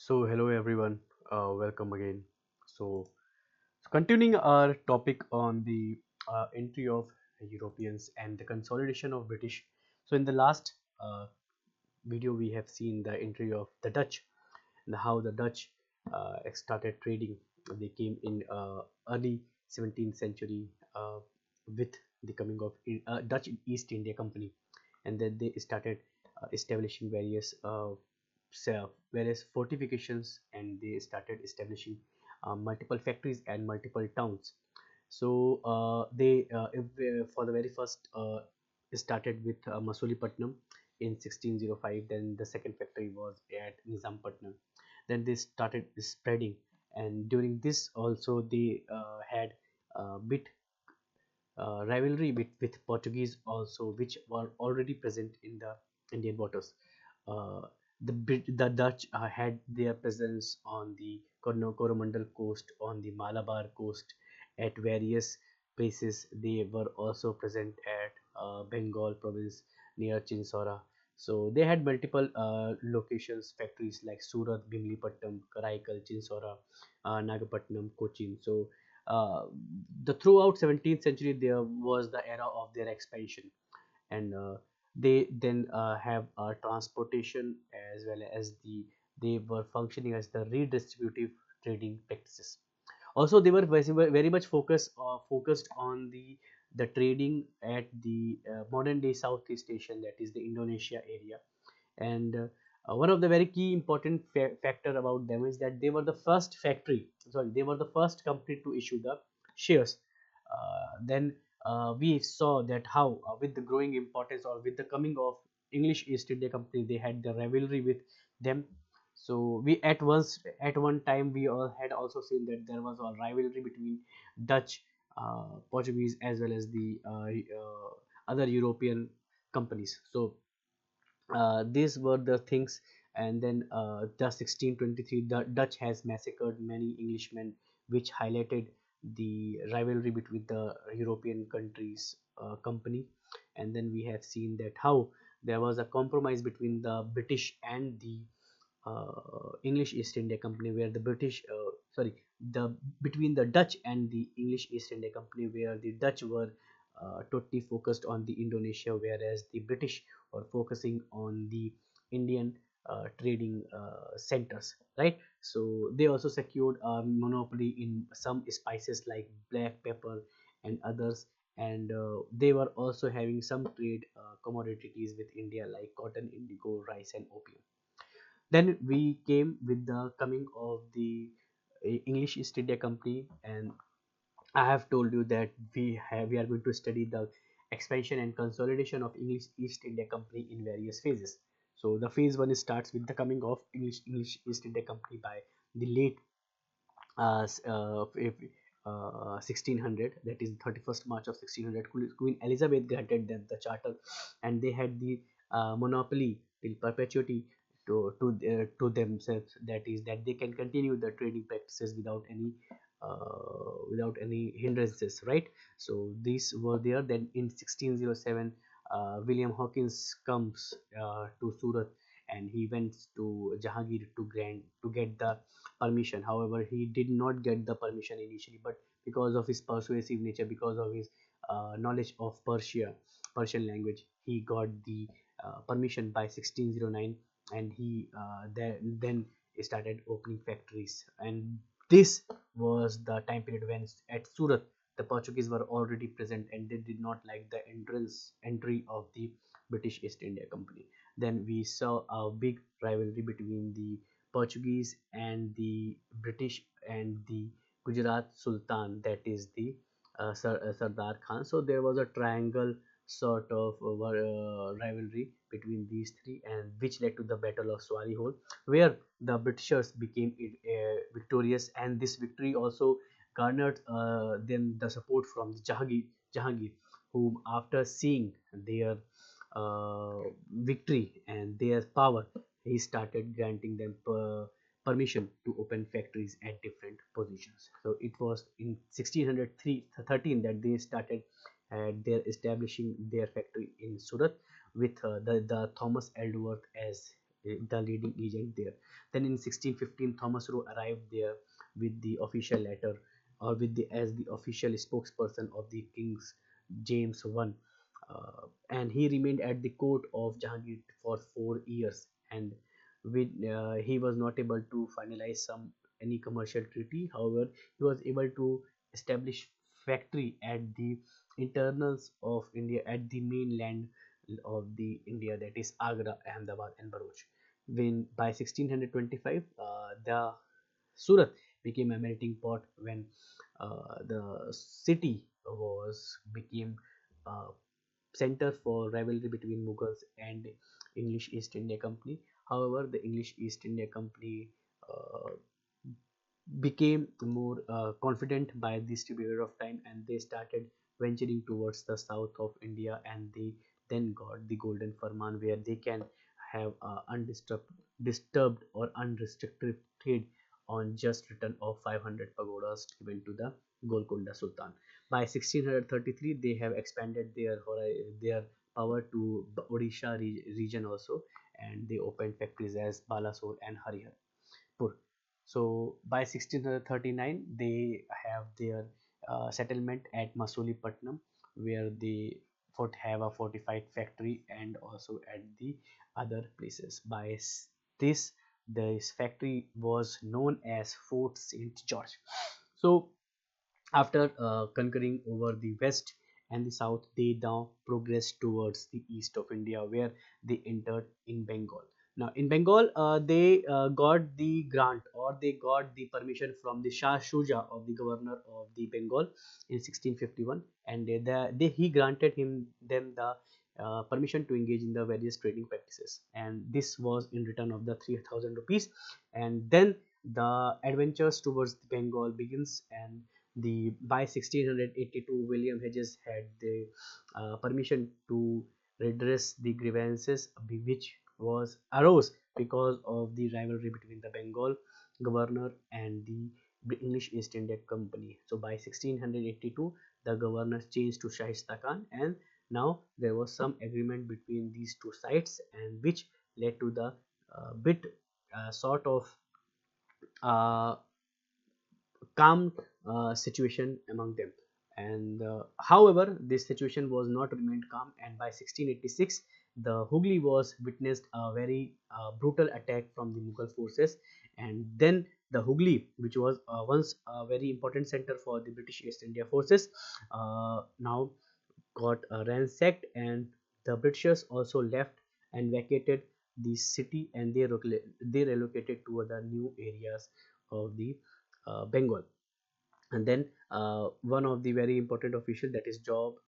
So hello everyone, welcome again. Continuing our topic on the entry of Europeans and the consolidation of British. So in the last video we have seen the entry of the Dutch and how the Dutch started trading. They came in early 17th century with the coming of Dutch East India Company, and then they started establishing various fortifications, and they started establishing multiple factories and multiple towns. So for the very first started with Masulipatnam in 1605. Then the second factory was at Nizampatnam. Then they started spreading, and during this also they had a bit rivalry with Portuguese also, which were already present in the Indian waters. Uh, the Dutch had their presence on the Coromandel coast, on the Malabar coast, at various places. They were also present at Bengal province near Chinsurah. So they had multiple locations, factories like Surat, Bimlipattam, Karaikal, Chinsurah, Nagapatnam, Cochin. So uh, the throughout 17th century there was the era of their expansion, and they then have transportation as well as they were functioning as the redistributive trading practices. Also they were very much focused on the trading at the modern day Southeast Asian, that is the Indonesia area. And one of the very key important factor about them is that they were the first company to issue the shares. Then we saw that how with the growing importance, or with the coming of English East India Company, they had the rivalry with them. So we at one time we all had also seen that there was a rivalry between Dutch, Portuguese, as well as the other European companies. So these were the things. And then the 1623, the Dutch has massacred many Englishmen, which highlighted the rivalry between the European countries company. And then we have seen that how there was a compromise between the British and the English East India Company, where the the between the Dutch and the English East India Company, where the Dutch were totally focused on the Indonesia, whereas the British were focusing on the Indian trading centers, right? So they also secured a monopoly in some spices like black pepper and others, and they were also having some trade commodities with India like cotton, indigo, rice, and opium. Then we came with the coming of the English East India Company, and I have told you that we are going to study the expansion and consolidation of English East India Company in various phases. So the phase one starts with the coming of English East India Company by the late 1600, that is 31st March of 1600. Queen Elizabeth granted them the charter, and they had the monopoly till perpetuity to themselves, that is that they can continue the trading practices without any hindrances, right? So these were there. Then in 1607 William Hawkins comes to Surat, and he went to Jahangir to get the permission. However, he did not get the permission initially, but because of his persuasive nature, because of his knowledge of Persian language, he got the permission by 1609. And he then started opening factories. And this was the time period when at Surat the Portuguese were already present, and they did not like the entry of the British East India Company. Then we saw a big rivalry between the Portuguese and the British and the Gujarat Sultan, that is the Sardar Khan. So there was a triangle sort of rivalry between these three, and which led to the Battle of Swalihole, where the Britishers became victorious, and this victory also garnered them the support from the Jahangir, whom after seeing their victory and their power, he started granting them permission to open factories at different positions. So it was in 1613 that they started their establishing their factory in Surat with the Thomas Ellsworth as the leading agent there. Then in 1615, Thomas Roe arrived there with the official letter, or with the as the official spokesperson of the King's James I, and he remained at the court of Jahangir for 4 years, and he was not able to finalize any commercial treaty. However, he was able to establish factory at the internals of India, at the mainland of the India, that is Agra, Ahmedabad, and Bharuch. When by 1625, the Surat became a melting pot, when the city was became a center for rivalry between Mughals and English East India Company. However, the English East India Company uh, became more confident by this period of time, and they started venturing towards the south of India, and they then got the golden farman, where they can have undisturbed disturbed or unrestricted trade on just return of 500 pagodas given to the Golconda Sultan. By 1633, they have expanded their power to the Odisha region also, and they opened factories as Balasore and Harihar. So by 1639, they have their settlement at Masulipatnam, where they have a fortified factory, and also at the other places. This, this factory was known as Fort St. George. So after conquering over the west and the south, they now progressed towards the east of India, where they entered in Bengal. Now, in Bengal, they got the grant, or they got the permission from the Shah Shuja, of the governor of the Bengal, in 1651, and he granted them the permission to engage in the various trading practices, and this was in return of the 3,000 rupees. And then the adventures towards Bengal begins, and the by 1682, William Hedges had the permission to redress the grievances which was arose because of the rivalry between the Bengal governor and the English East India Company. So by 1682, the governor changed to Shahista Khan, and now there was some agreement between these two sides, and which led to the bit sort of uh, calm situation among them. And however, this situation was not remained calm, and by 1686, the Hooghly was witnessed a very brutal attack from the Mughal forces, and then the Hooghly, which was once a very important center for the British East India forces, now got ransacked, and the Britishers also left and vacated the city, and they relocated to other new areas of the Bengal. And then one of the very important official, that is Job